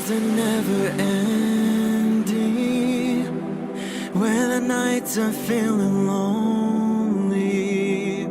days are never ending, when the nights are feeling lonely.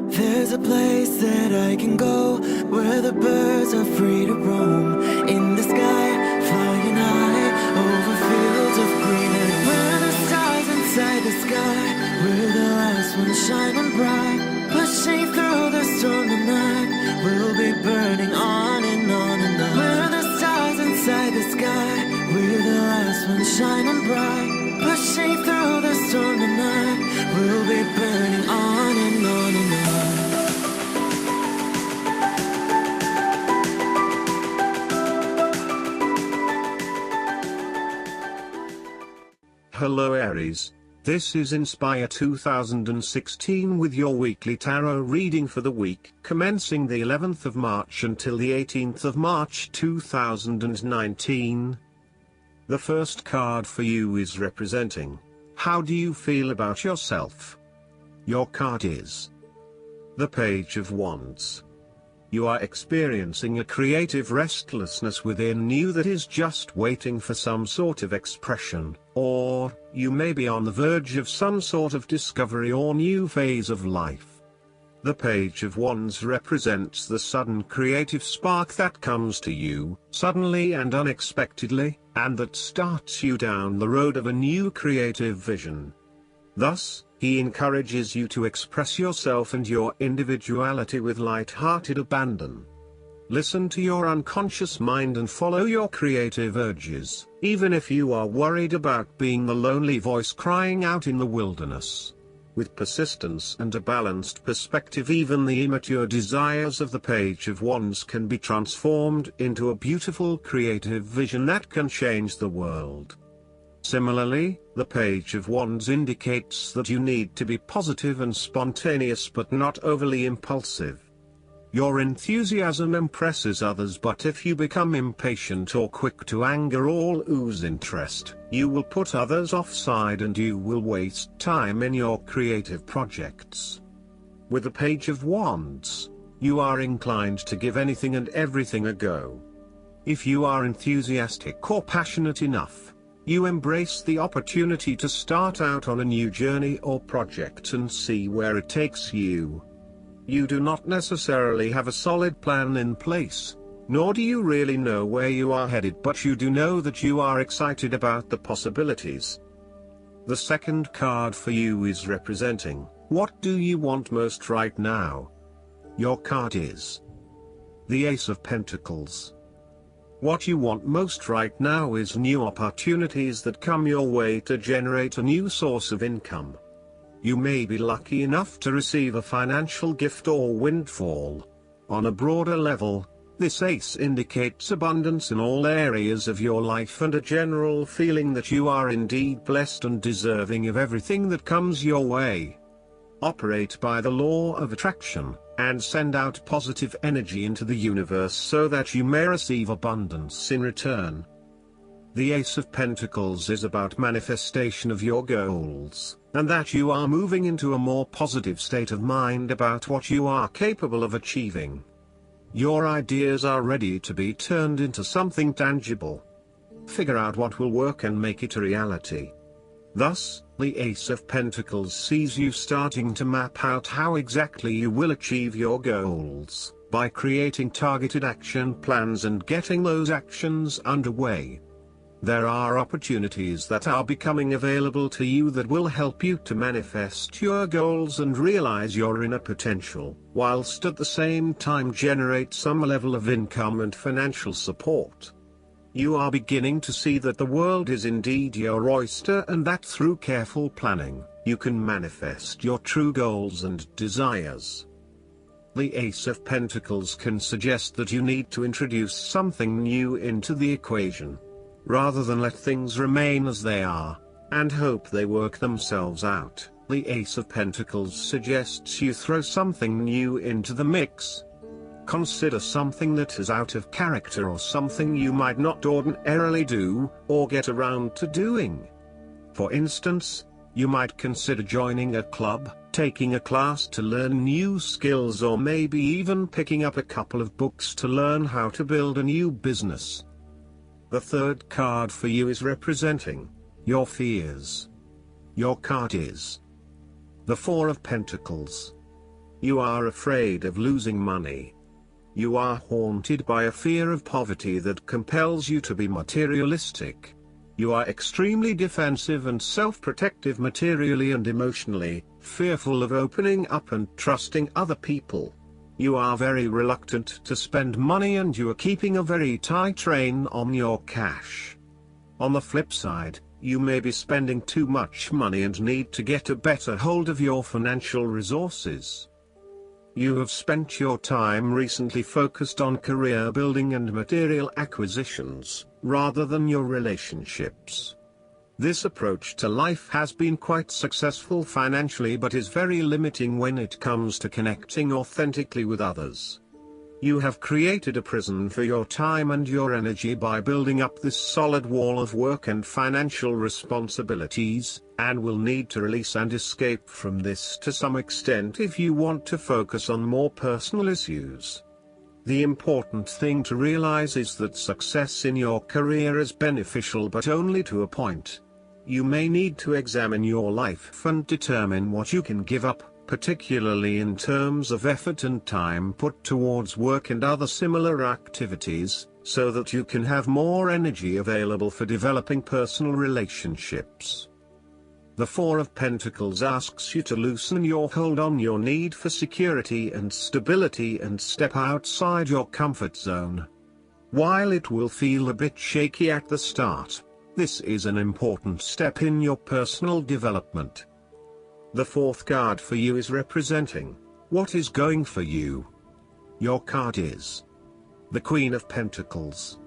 There's a place that I can go, where the birds are free to roam, in the sky, flying high, over fields of greenery. Where the stars inside the sky, where the last one's shining bright, pushing through the storm tonight, we'll be burning on and on and on. Where the stars inside the sky, we're the last ones shining bright, pushing through the storm tonight, we'll be burning on and on and on. Hello Aries, this is Inspire 2016 with your weekly tarot reading for the week commencing the 11th of March until the 18th of March 2019. The first card for you is representing, how do you feel about yourself? Your card is the Page of Wands. You are experiencing a creative restlessness within you that is just waiting for some sort of expression, or you may be on the verge of some sort of discovery or new phase of life. The Page of Wands represents the sudden creative spark that comes to you, suddenly and unexpectedly, and that starts you down the road of a new creative vision. Thus, he encourages you to express yourself and your individuality with light-hearted abandon. Listen to your unconscious mind and follow your creative urges, even if you are worried about being the lonely voice crying out in the wilderness. With persistence and a balanced perspective, even the immature desires of the Page of Wands can be transformed into a beautiful creative vision that can change the world. Similarly, the Page of Wands indicates that you need to be positive and spontaneous but not overly impulsive. Your enthusiasm impresses others, but if you become impatient or quick to anger or lose interest, you will put others offside and you will waste time in your creative projects. With the Page of Wands, you are inclined to give anything and everything a go. If you are enthusiastic or passionate enough, you embrace the opportunity to start out on a new journey or project and see where it takes you. You do not necessarily have a solid plan in place, nor do you really know where you are headed, but you do know that you are excited about the possibilities. The second card for you is representing, what do you want most right now? Your card is the Ace of Pentacles. What you want most right now is new opportunities that come your way to generate a new source of income. You may be lucky enough to receive a financial gift or windfall. On a broader level, this ace indicates abundance in all areas of your life and a general feeling that you are indeed blessed and deserving of everything that comes your way. Operate by the law of attraction, and send out positive energy into the universe so that you may receive abundance in return. The Ace of Pentacles is about manifestation of your goals, and that you are moving into a more positive state of mind about what you are capable of achieving. Your ideas are ready to be turned into something tangible. Figure out what will work and make it a reality. Thus, the Ace of Pentacles sees you starting to map out how exactly you will achieve your goals, by creating targeted action plans and getting those actions underway. There are opportunities that are becoming available to you that will help you to manifest your goals and realize your inner potential, whilst at the same time generate some level of income and financial support. You are beginning to see that the world is indeed your oyster and that through careful planning, you can manifest your true goals and desires. The Ace of Pentacles can suggest that you need to introduce something new into the equation, rather than let things remain as they are, and hope they work themselves out. The Ace of Pentacles suggests you throw something new into the mix. Consider something that is out of character or something you might not ordinarily do, or get around to doing. For instance, you might consider joining a club, taking a class to learn new skills, or maybe even picking up a couple of books to learn how to build a new business. The third card for you is representing your fears. Your card is the Four of Pentacles. You are afraid of losing money. You are haunted by a fear of poverty that compels you to be materialistic. You are extremely defensive and self-protective materially and emotionally, fearful of opening up and trusting other people. You are very reluctant to spend money and you are keeping a very tight rein on your cash. On the flip side, you may be spending too much money and need to get a better hold of your financial resources. You have spent your time recently focused on career building and material acquisitions, rather than your relationships. This approach to life has been quite successful financially but is very limiting when it comes to connecting authentically with others. You have created a prison for your time and your energy by building up this solid wall of work and financial responsibilities, and will need to release and escape from this to some extent if you want to focus on more personal issues. The important thing to realize is that success in your career is beneficial but only to a point. You may need to examine your life and determine what you can give up, particularly in terms of effort and time put towards work and other similar activities, so that you can have more energy available for developing personal relationships. The Four of Pentacles asks you to loosen your hold on your need for security and stability and step outside your comfort zone. While it will feel a bit shaky at the start, this is an important step in your personal development. The fourth card for you is representing what is going for you. Your card is the Queen of Pentacles.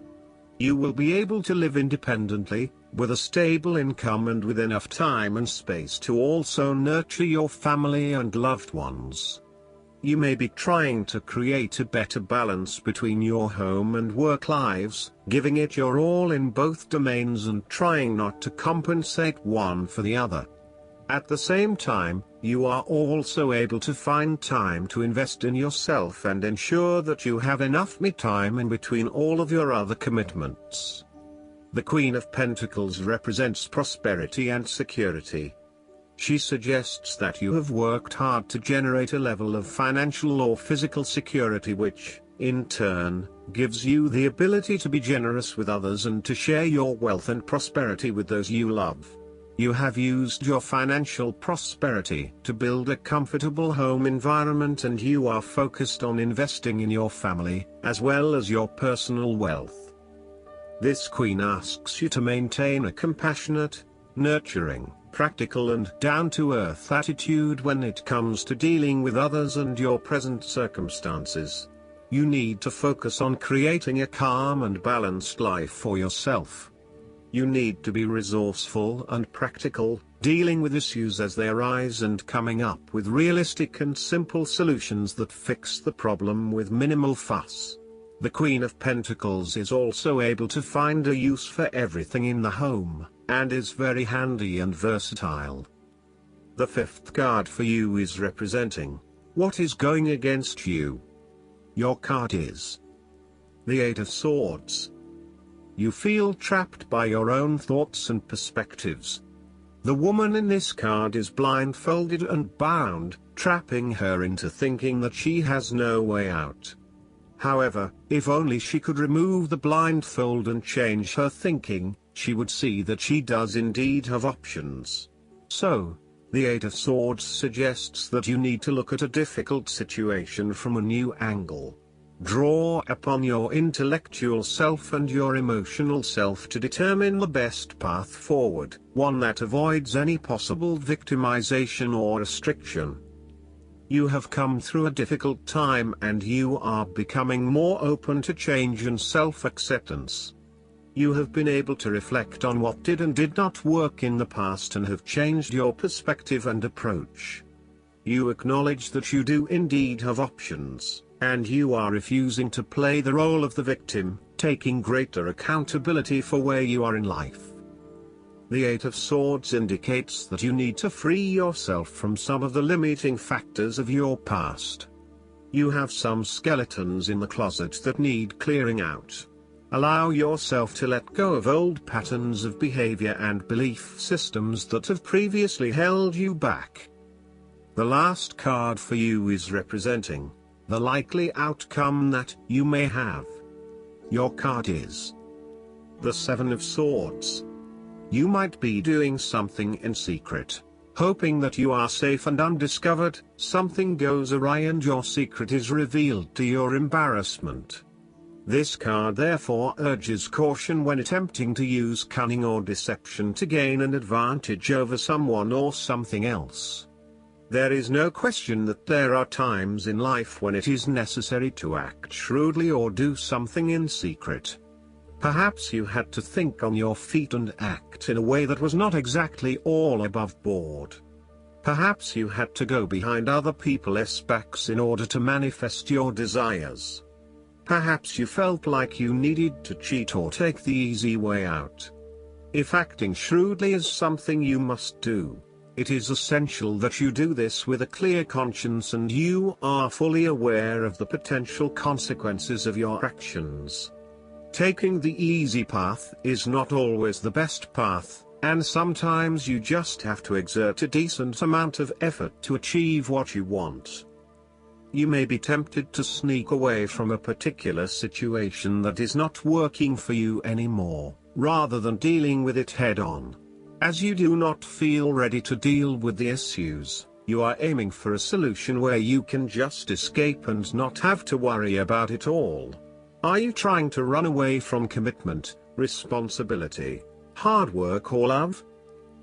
You will be able to live independently, with a stable income and with enough time and space to also nurture your family and loved ones. You may be trying to create a better balance between your home and work lives, giving it your all in both domains and trying not to compensate one for the other. At the same time, you are also able to find time to invest in yourself and ensure that you have enough me time in between all of your other commitments. The Queen of Pentacles represents prosperity and security. She suggests that you have worked hard to generate a level of financial or physical security which, in turn, gives you the ability to be generous with others and to share your wealth and prosperity with those you love. You have used your financial prosperity to build a comfortable home environment and you are focused on investing in your family, as well as your personal wealth. This Queen asks you to maintain a compassionate, nurturing, practical and down-to-earth attitude when it comes to dealing with others and your present circumstances. You need to focus on creating a calm and balanced life for yourself. You need to be resourceful and practical, dealing with issues as they arise and coming up with realistic and simple solutions that fix the problem with minimal fuss. The Queen of Pentacles is also able to find a use for everything in the home, and is very handy and versatile. The fifth card for you is representing what is going against you. Your card is the Eight of Swords. You feel trapped by your own thoughts and perspectives. The woman in this card is blindfolded and bound, trapping her into thinking that she has no way out. However, if only she could remove the blindfold and change her thinking, she would see that she does indeed have options. So, the Eight of Swords suggests that you need to look at a difficult situation from a new angle. Draw upon your intellectual self and your emotional self to determine the best path forward, one that avoids any possible victimization or restriction. You have come through a difficult time and you are becoming more open to change and self-acceptance. You have been able to reflect on what did and did not work in the past and have changed your perspective and approach. You acknowledge that you do indeed have options, and you are refusing to play the role of the victim, taking greater accountability for where you are in life. The Eight of Swords indicates that you need to free yourself from some of the limiting factors of your past. You have some skeletons in the closet that need clearing out. Allow yourself to let go of old patterns of behavior and belief systems that have previously held you back. The last card for you is representing the likely outcome that you may have. Your card is the Seven of Swords. You might be doing something in secret, hoping that you are safe and undiscovered. Something goes awry and your secret is revealed to your embarrassment. This card therefore urges caution when attempting to use cunning or deception to gain an advantage over someone or something else. There is no question that there are times in life when it is necessary to act shrewdly or do something in secret. Perhaps you had to think on your feet and act in a way that was not exactly all above board. Perhaps you had to go behind other people's backs in order to manifest your desires. Perhaps you felt like you needed to cheat or take the easy way out. If acting shrewdly is something you must do, it is essential that you do this with a clear conscience and you are fully aware of the potential consequences of your actions. Taking the easy path is not always the best path, and sometimes you just have to exert a decent amount of effort to achieve what you want. You may be tempted to sneak away from a particular situation that is not working for you anymore, rather than dealing with it head-on. As you do not feel ready to deal with the issues, you are aiming for a solution where you can just escape and not have to worry about it all. Are you trying to run away from commitment, responsibility, hard work or love?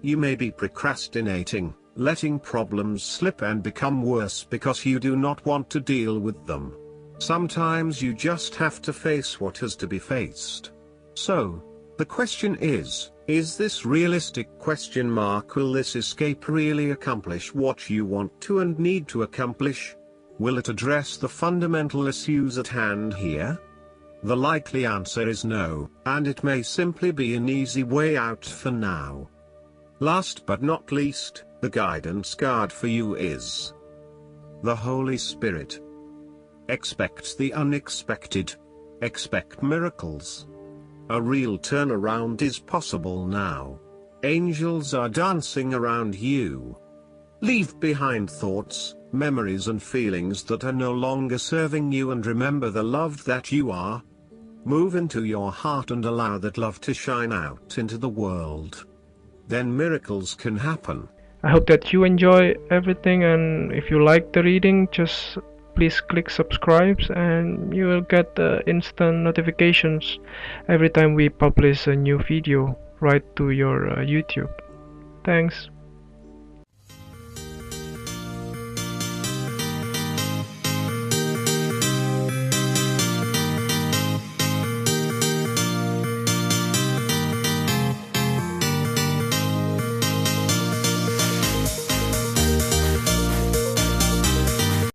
You may be procrastinating, letting problems slip and become worse because you do not want to deal with them. Sometimes you just have to face what has to be faced. So, the question is this realistic? Will this escape really accomplish what you want to and need to accomplish? Will it address the fundamental issues at hand here? The likely answer is no, and it may simply be an easy way out for now. Last but not least, the guidance card for you is the Holy Spirit. Expect the unexpected. Expect miracles. A real turnaround is possible now. Angels are dancing around you. Leave behind thoughts, memories and feelings that are no longer serving you and remember the love that you are. Move into your heart and allow that love to shine out into the world. Then miracles can happen. I hope that you enjoy everything, and if you like the reading, just please click subscribe and you will get the instant notifications every time we publish a new video right to your YouTube. Thanks.